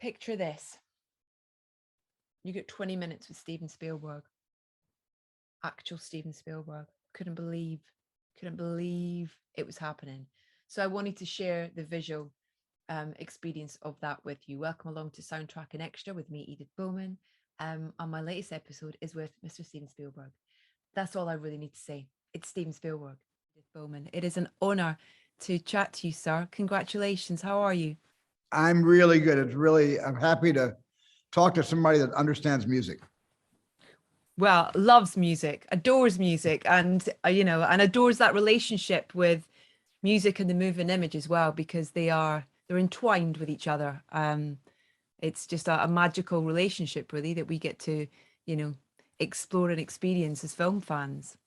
Picture this. You get 20 minutes with Steven Spielberg. Actual Steven Spielberg. Couldn't believe it was happening. So I wanted to share the visual experience of that with you. Welcome along to Soundtrack and Extra with me, Edith Bowman. And my latest episode is with Mr. Steven Spielberg. That's all I really need to say. It's Steven Spielberg, Edith Bowman. It is an honor to chat to you, sir. Congratulations. How are you? I'm really good. I'm happy to talk to somebody that understands music. Well, loves music, adores music, and and adores that relationship with music and the moving image as well, because they're entwined with each other. It's just a magical relationship, really, that we get to, explore and experience as film fans.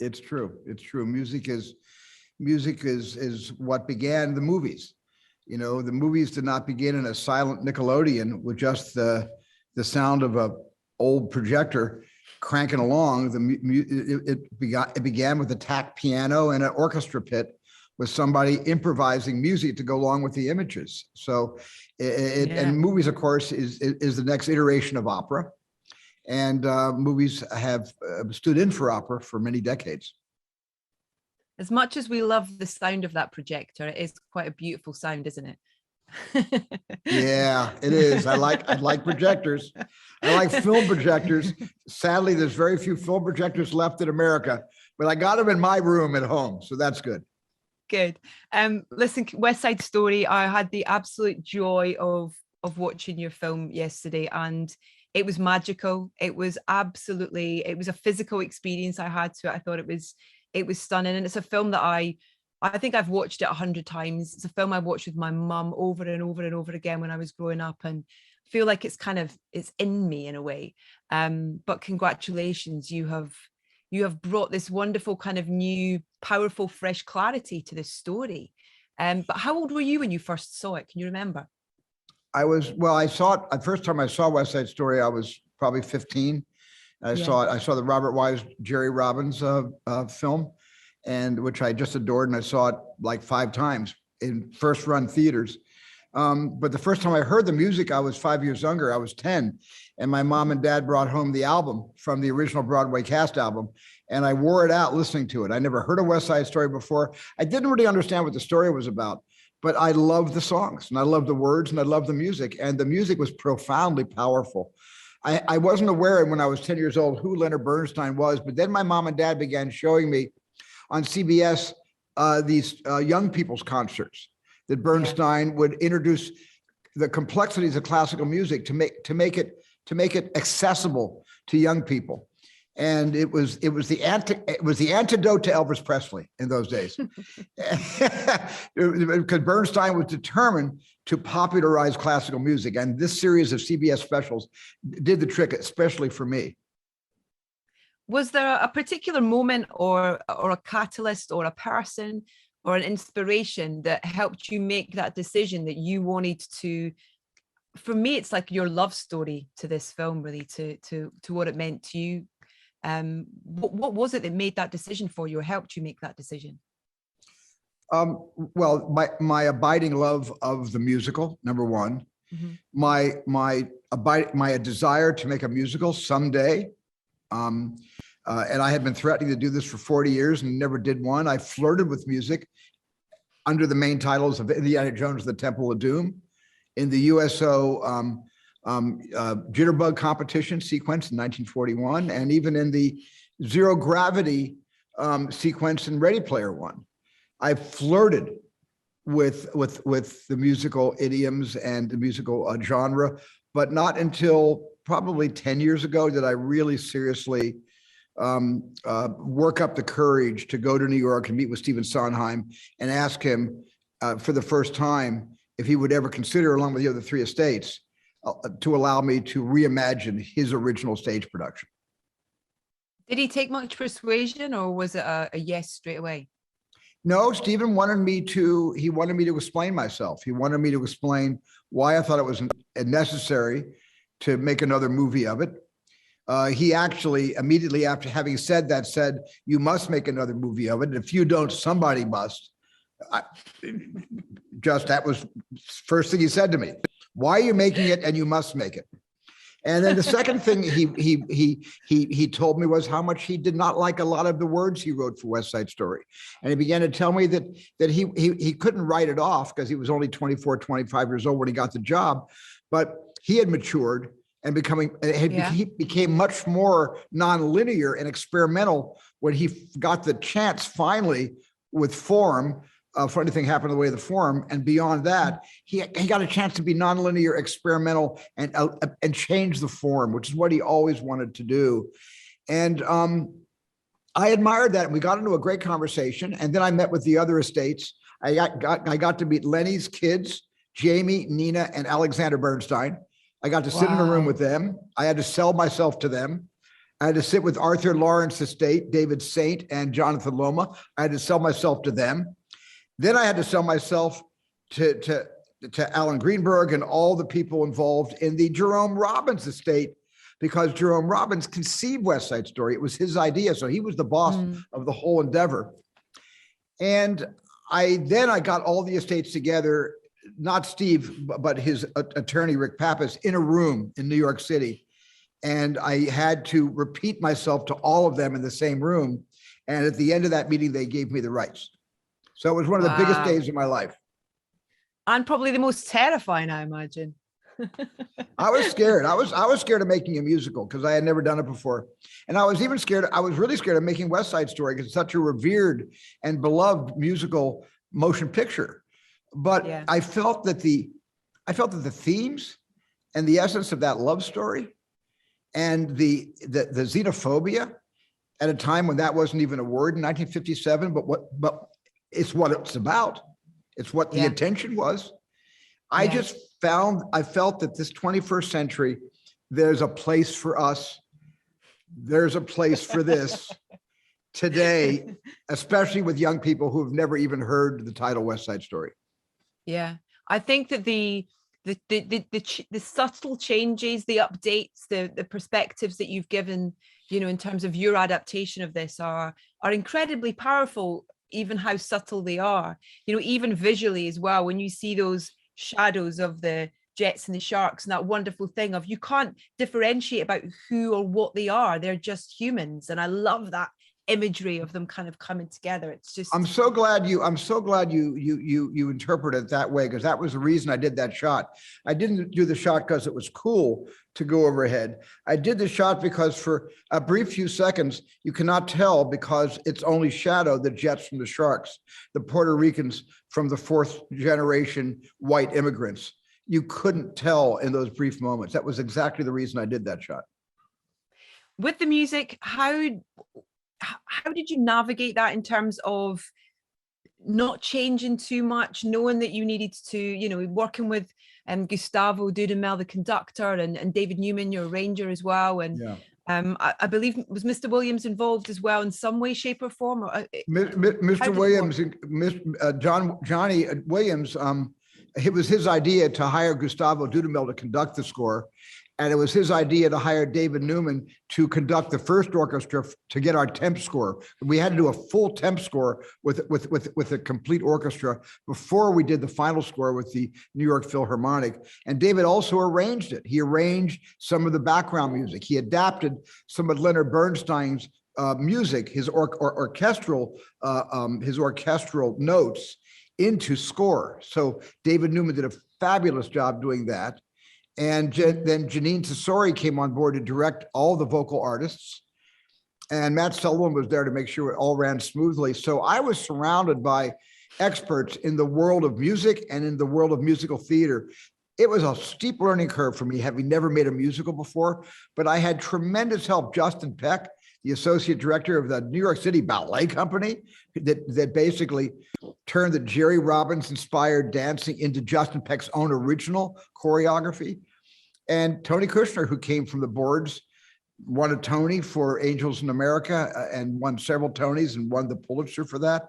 It's true. It's true. Music is what began the movies. The movies did not begin in a silent Nickelodeon with just the sound of a old projector cranking along. It began with a tack piano and an orchestra pit with somebody improvising music to go along with the images. So and movies, of course, is the next iteration of opera. And movies have stood in for opera for many decades. As much as we love the sound of that projector, it is quite a beautiful sound, isn't it? Yeah, it is. I like projectors. I like film projectors. Sadly, there's very few film projectors left in America, but I got them in my room at home, so that's good. Good. Listen, West Side Story, I had the absolute joy of watching your film yesterday, and it was magical. It was a physical experience I had to it. I thought it was stunning. And it's a film that I think I've watched it 100 times. It's a film I watched with my mum over and over and over again when I was growing up, and I feel like it's in me in a way. But congratulations, you have brought this wonderful kind of new, powerful, fresh clarity to this story. But how old were you when you first saw it? Can you remember? I saw it, the first time I saw West Side Story, I was probably 15. I saw the Robert Wise, Jerry Robbins film, and which I just adored. And I saw it like 5 times in first run theaters. But the first time I heard the music, I was 5 years younger. I was 10. And my mom and dad brought home the album from the original Broadway cast album. And I wore it out listening to it. I never heard of West Side Story before. I didn't really understand what the story was about, but I loved the songs and I loved the words and I loved the music. And the music was profoundly powerful. I wasn't aware when I was 10 years old who Leonard Bernstein was, but then my mom and dad began showing me on CBS these young people's concerts that Bernstein would introduce the complexities of classical music to make it accessible to young people. And it was the antidote to Elvis Presley in those days, because Bernstein was determined to popularize classical music, and this series of CBS specials did the trick, especially for me. Was there a particular moment or a catalyst or a person or an inspiration that helped you make that decision that you wanted to? For me, it's like your love story to this film, really, to what it meant to you. What was it that made that decision for you or helped you make that decision? Well, my abiding love of the musical, number one. Mm-hmm. My desire to make a musical someday. And I had been threatening to do this for 40 years and never did one. I flirted with music under the main titles of Indiana Jones, The Temple of Doom, in the USO Jitterbug competition sequence in 1941, and even in the Zero Gravity sequence in Ready Player One. I flirted with the musical idioms and the musical genre, but not until probably 10 years ago did I really seriously work up the courage to go to New York and meet with Stephen Sondheim and ask him for the first time if he would ever consider, along with the other 3 estates, to allow me to reimagine his original stage production. Did he take much persuasion, or was it a yes straight away? No, Stephen wanted me to explain myself. He wanted me to explain why I thought it was necessary to make another movie of it. He actually, immediately after having said that, said, "You must make another movie of it. And if you don't, somebody must." That was first thing he said to me. Why are you making it? And you must make it. And then the second thing he told me was how much he did not like a lot of the words he wrote for West Side Story. And he began to tell me that he couldn't write it off because he was only 24, 25 years old when he got the job, but he had matured and he became much more nonlinear and experimental when he got the chance finally with Forum. Funny thing happened the way of the Forum, and beyond that, he got a chance to be nonlinear, experimental, and change the form, which is what he always wanted to do. And I admired that. And we got into a great conversation, and then I met with the other estates. I got to meet Lenny's kids, Jamie, Nina, and Alexander Bernstein. I got to sit in a room with them. I had to sell myself to them. I had to sit with Arthur Lawrence Estate, David Saint, and Jonathan Loma. I had to sell myself to them. Then I had to sell myself to Alan Greenberg and all the people involved in the Jerome Robbins estate, because Jerome Robbins conceived West Side Story. It was his idea. So he was the boss of the whole endeavor. And I got all the estates together, not Steve, but his attorney, Rick Pappas, in a room in New York City. And I had to repeat myself to all of them in the same room. And at the end of that meeting, they gave me the rights. So it was one of the biggest days of my life. And probably the most terrifying, I imagine. I was scared. I was scared of making a musical because I had never done it before. And I was even scared. I was really scared of making West Side Story because it's such a revered and beloved musical motion picture. But I felt that the themes and the essence of that love story and the xenophobia at a time when that wasn't even a word in 1957, but it's what it's about. It's what the intention was. I felt that this 21st century, there's a place for us. There's a place for this today, especially with young people who have never even heard the title West Side Story. Yeah, I think that the subtle changes, the updates, the perspectives that you've given, in terms of your adaptation of this are incredibly powerful. Even how subtle they are, even visually as well, when you see those shadows of the jets and the sharks and that wonderful thing of you can't differentiate about who or what they are. They're just humans. And I love that imagery of them kind of coming together. It's just, I'm so glad you interpret it that way, because that was the reason I did that shot. I didn't do the shot because it was cool to go overhead. I did the shot because for a brief few seconds, you cannot tell because it's only shadow the jets from the sharks, the Puerto Ricans from the fourth generation white immigrants. You couldn't tell in those brief moments. That was exactly the reason I did that shot. With the music, how did you navigate that in terms of not changing too much, knowing that you needed to, working with Gustavo Dudamel, the conductor, and David Newman, your arranger as well. And I believe, was Mr. Williams involved as well in some way, shape or form? Or, Mr. Williams, Johnny Williams, it was his idea to hire Gustavo Dudamel to conduct the score. And it was his idea to hire David Newman to conduct the first orchestra to get our temp score. We had to do a full temp score with a complete orchestra before we did the final score with the New York Philharmonic. And David also arranged it. He arranged some of the background music. He adapted some of Leonard Bernstein's music, his orchestral notes into score. So David Newman did a fabulous job doing that. And then Janine Tesori came on board to direct all the vocal artists. And Matt Sullivan was there to make sure it all ran smoothly. So I was surrounded by experts in the world of music and in the world of musical theater. It was a steep learning curve for me, having never made a musical before, but I had tremendous help. Justin Peck, the associate director of the New York City Ballet Company, that basically turned the Jerry Robbins inspired dancing into Justin Peck's own original choreography. And Tony Kushner, who came from the boards, won a Tony for Angels in America and won several Tonys and won the Pulitzer for that.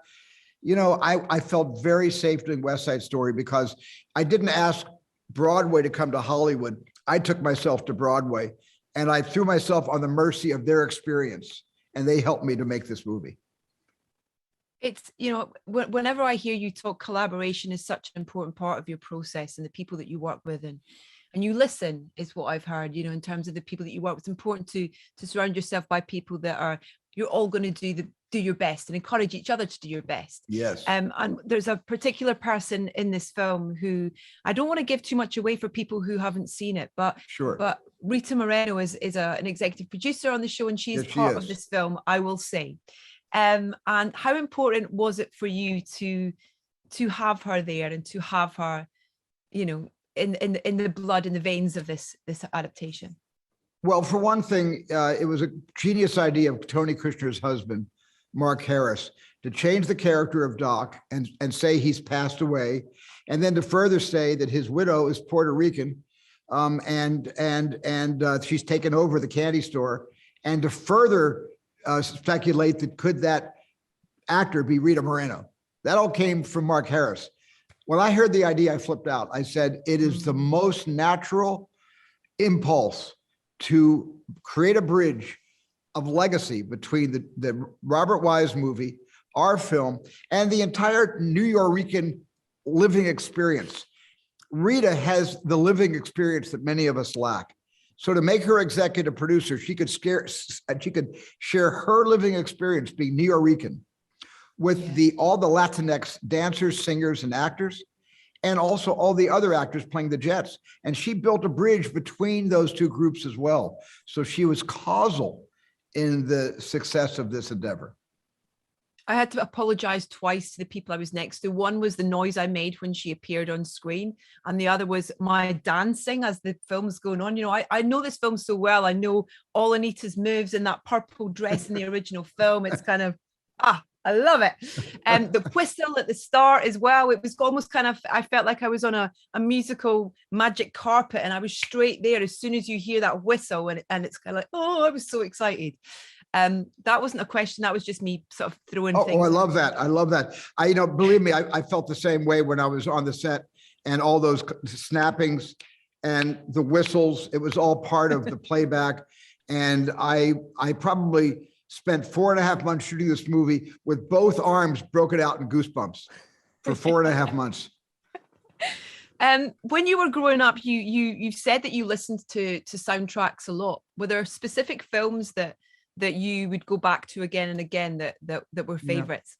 I felt very safe doing West Side Story because I didn't ask Broadway to come to Hollywood. I took myself to Broadway. And I threw myself on the mercy of their experience, and they helped me to make this movie. It's, whenever I hear you talk, collaboration is such an important part of your process and the people that you work with, and you listen is what I've heard, in terms of the people that you work with. It's important to surround yourself by people that you're all going to do your best and encourage each other to do your best. Yes. And there's a particular person in this film who I don't want to give too much away for people who haven't seen it, but sure. But Rita Moreno is an executive producer on the show, and she's part of this film, I will say. And how important was it for you to have her there and to have her, in the blood, in the veins of this adaptation? Well, for one thing, it was a genius idea of Tony Kushner's husband, Mark Harris, to change the character of Doc and say he's passed away, and then to further say that his widow is Puerto Rican, and she's taken over the candy store, and to further speculate that could that actor be Rita Moreno. That all came from Mark Harris. When I heard the idea, I flipped out. I said, it is the most natural impulse to create a bridge of legacy between the Robert Wise movie, our film, and the entire New Yorican living experience. Rita has the living experience that many of us lack. So to make her executive producer, she could share her living experience being New Yorican with all the Latinx dancers, singers, and actors, and also all the other actors playing the Jets. And she built a bridge between those two groups as well. So she was causal in the success of this endeavor. I had to apologize twice to the people I was next to. One was the noise I made when she appeared on screen, and the other was my dancing as the film's going on. I know this film so well. I know all Anita's moves in that purple dress in the original film. It's kind of, I love it. And the whistle at the start as well. It was almost kind of, I felt like I was on a musical magic carpet, and I was straight there as soon as you hear that whistle, and it's kind of like, I was so excited. That wasn't a question. That was just me sort of throwing things. Oh, I love that. I love that. Believe me, I felt the same way when I was on the set, and all those snappings and the whistles, it was all part of the playback. And I probably spent 4.5 months shooting this movie with both arms broken out in goosebumps for 4.5 months. When you were growing up, you said that you listened to soundtracks a lot. Were there specific films that you would go back to again and again that were favorites?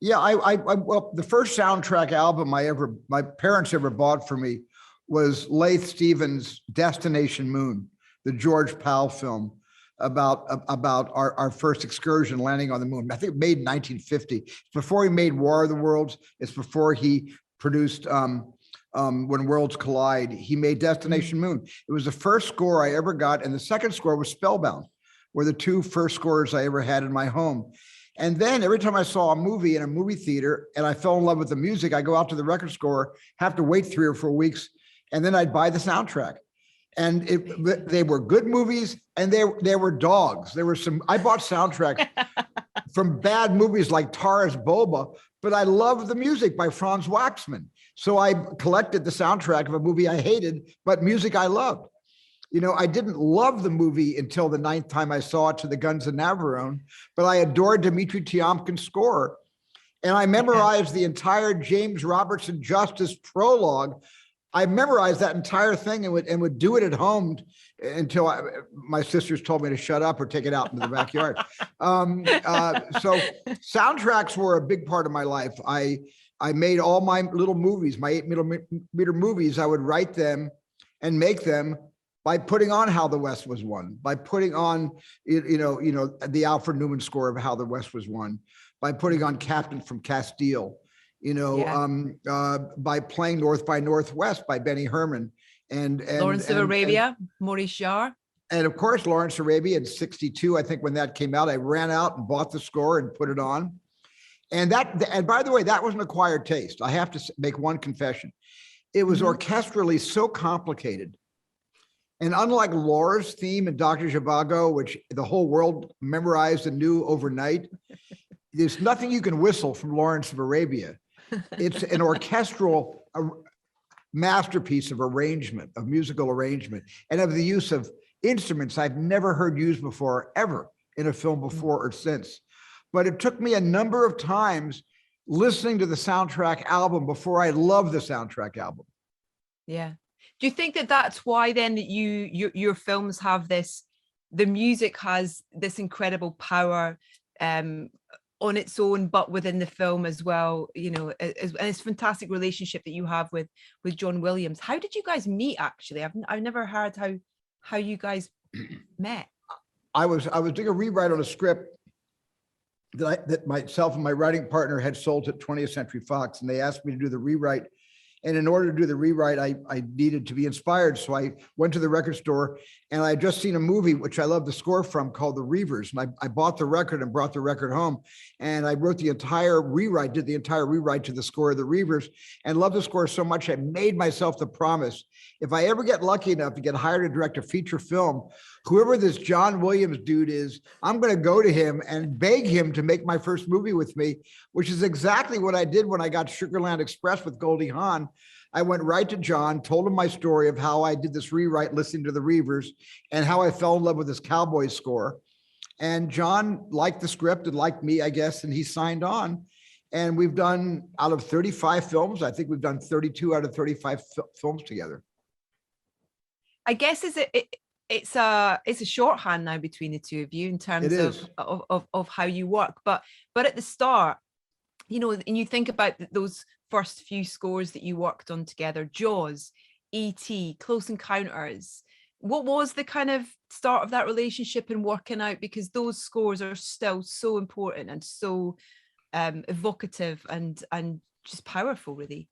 Yeah, well, the first soundtrack album my parents ever bought for me was Laith Stevens' Destination Moon, the George Powell film about our first excursion landing on the moon. I think made in 1950. It's before he made War of the Worlds. It's before he produced When Worlds Collide. He made Destination Moon. It was the first score I ever got, and the second score was Spellbound, were the two first scores I ever had in my home. And then every time I saw a movie in a movie theater and I fell in love with the music, I go out to the record store, have to wait 3 or 4 weeks, and then I'd buy the soundtrack. And they were good movies, and they were dogs. There were I bought soundtracks from bad movies like Taurus Bulba, but I loved the music by Franz Waxman. So I collected the soundtrack of a movie I hated, but music I loved. I didn't love the movie until the 9th time I saw it, To the Guns of Navarone, but I adored Dmitri Tiomkin's score. And I memorized the entire James Robertson Justice prologue. I memorized that entire thing and would do it at home until my sisters told me to shut up or take it out into the backyard. So soundtracks were a big part of my life. I made all my little movies, my 8mm movies. I would write them and make them by putting on How the West Was Won, by putting on, the Alfred Newman score of How the West Was Won, by putting on Captain from Castile, by playing North by Northwest by Benny Herman and Lawrence of Arabia, Maurice Jarre. And of course, Lawrence of Arabia in 1962, I think when that came out, I ran out and bought the score and put it on. And by the way, that was an acquired taste. I have to make one confession. It was orchestrally so complicated. And unlike Laura's theme in Dr. Zhivago, which the whole world memorized and knew overnight, there's nothing you can whistle from Lawrence of Arabia. It's an orchestral masterpiece of arrangement, of musical arrangement, and of the use of instruments I've never heard used before, ever, in a film before or since. but it took me a number of times listening to the soundtrack album before I loved the soundtrack album. Yeah. Do you think that that's why then that your films have this, the music has this incredible power on its own, but within the film as well, you know, and it's a fantastic relationship that you have with John Williams. How did you guys meet, actually? I've never heard how you guys met. I was doing a rewrite on a script that myself and my writing partner had sold at 20th Century Fox, and they asked me to do the rewrite. And in order to do the rewrite, I needed to be inspired. So I went to the record store, and I had just seen a movie, which I love the score from, called The Reavers. And I bought the record and brought the record home. And I wrote the entire rewrite, did the entire rewrite to the score of The Reavers, and loved the score so much, I made myself the promise. If I ever get lucky enough to get hired to direct a feature film, whoever this John Williams dude is, I'm going to go to him and beg him to make my first movie with me, which is exactly what I did when I got Sugarland Express with Goldie Hawn. I went right to John, told him my story of how I did this rewrite listening to the Reavers and how I fell in love with this Cowboys score. And John liked the script and liked me, I guess, and he signed on. And we've done, out of 35 films, I think we've done 32 out of 35 films together. I guess it's a shorthand now between the two of you in terms of how you work. But at the start, you know, and you think about those first few scores that you worked on together, Jaws, E.T., Close Encounters. What was the kind of start of that relationship and working out? Because those scores are still so important and so evocative and just powerful, really.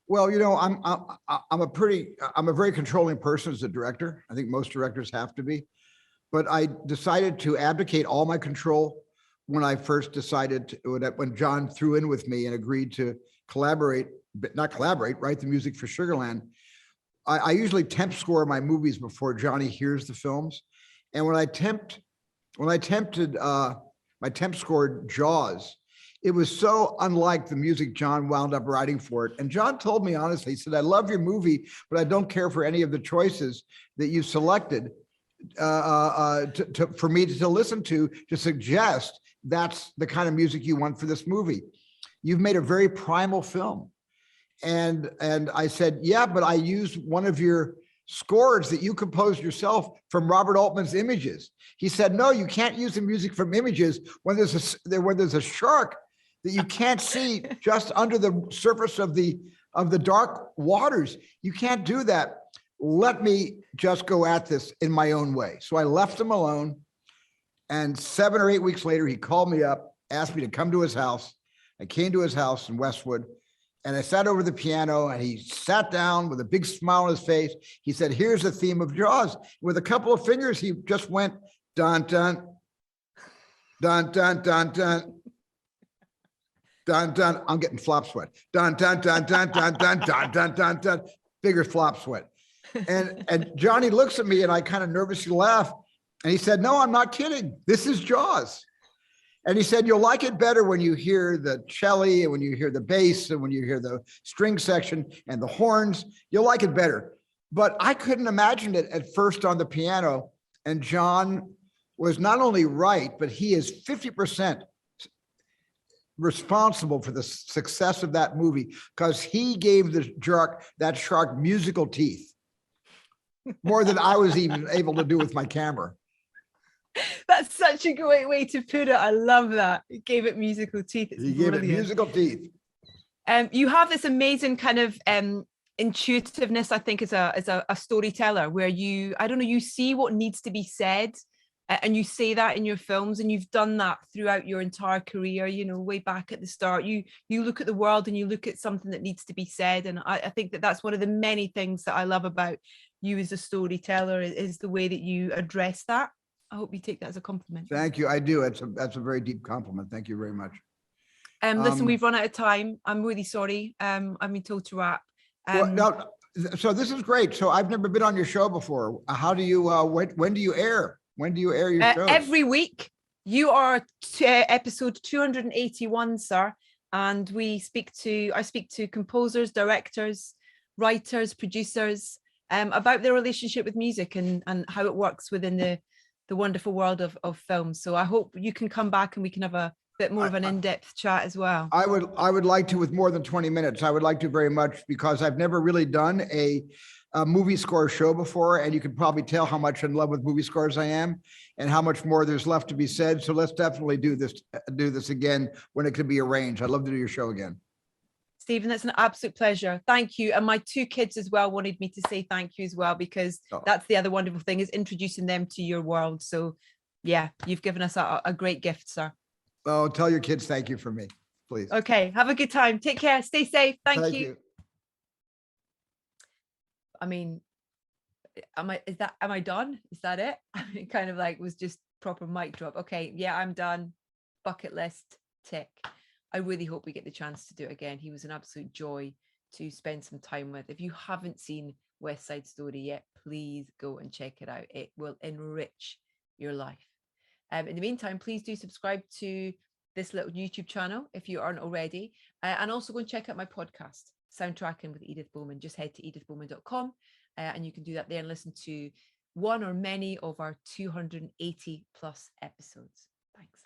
Well, you know, I'm a very controlling person as a director. I think most directors have to be, but I decided to abdicate all my control when I first decided when John threw in with me and agreed to write the music for Sugarland. I usually temp score my movies before Johnny hears the films, and when I tempted my temp scored Jaws, it was so unlike the music John wound up writing for it. And John told me honestly, he said, "I love your movie, but I don't care for any of the choices that you selected for me to listen to suggest that's the kind of music you want for this movie. You've made a very primal film." And I said, "Yeah, but I used one of your scores that you composed yourself from Robert Altman's Images." He said, "No, you can't use the music from Images when there's a shark that you can't see just under the surface of the dark waters. You can't do that. Let me just go at this in my own way." So I left him alone. And 7 or 8 weeks later, he called me up, asked me to come to his house. I came to his house in Westwood, and I sat over the piano, and he sat down with a big smile on his face. He said, "Here's the theme of Jaws." With a couple of fingers, he just went, dun, dun, dun, dun, dun, dun. Dun, dun, I'm getting flop sweat. Dun, dun, dun, dun, dun, dun, dun, dun, dun, dun, bigger flop sweat. And Johnny looks at me, and I kind of nervously laugh. And he said, "No, I'm not kidding. This is Jaws." And he said, "You'll like it better when you hear the cello and when you hear the bass and when you hear the string section and the horns. You'll like it better." But I couldn't imagine it at first on the piano. And John was not only right, but he is 50% responsible for the success of that movie because he gave that shark musical teeth more than I was even able to do with my camera. That's such a great way to put it. I love that. He gave it musical teeth. It's he gave it musical teeth. You have this amazing kind of intuitiveness, I think, as a storyteller, where you see what needs to be said, and you say that in your films, and you've done that throughout your entire career. You know, way back at the start, you look at the world and you look at something that needs to be said, and I think that's one of the many things that I love about you as a storyteller is the way that you address that. I hope you take that as a compliment. Thank you. I do. That's a very deep compliment. Thank you very much. Listen, we've run out of time. I'm really sorry. I've been told to wrap. So this is great. So I've never been on your show before. How do you? When do you air? When do you air your show? Every week. You are episode 281, sir. And I speak to composers, directors, writers, producers about their relationship with music and how it works within the wonderful world of film. So I hope you can come back and we can have a bit more of an in-depth chat as well. I would like to with more than 20 minutes. I would like to very much, because I've never really done a movie score show before, and you can probably tell how much in love with movie scores I am and how much more there's left to be said. So let's definitely do this again when it could be arranged. I'd love to do your show again. Stephen, that's an absolute pleasure. Thank you. And my 2 kids as well wanted me to say thank you as well, because that's the other wonderful thing, is introducing them to your world. So yeah, you've given us a great gift, sir. Oh, tell your kids thank you for me, please. Okay, have a good time. Take care. Stay safe. Thank you. I mean, am I done? Is that it? It kind of like was just proper mic drop. Okay, yeah, I'm done. Bucket list tick. I really hope we get the chance to do it again. He was an absolute joy to spend some time with. If you haven't seen West Side Story yet, please go and check it out. It will enrich your life. In the meantime, please do subscribe to this little YouTube channel if you aren't already. And also go and check out my podcast, Soundtracking with Edith Bowman. Just head to edithbowman.com and you can do that there and listen to one or many of our 280 plus episodes. Thanks.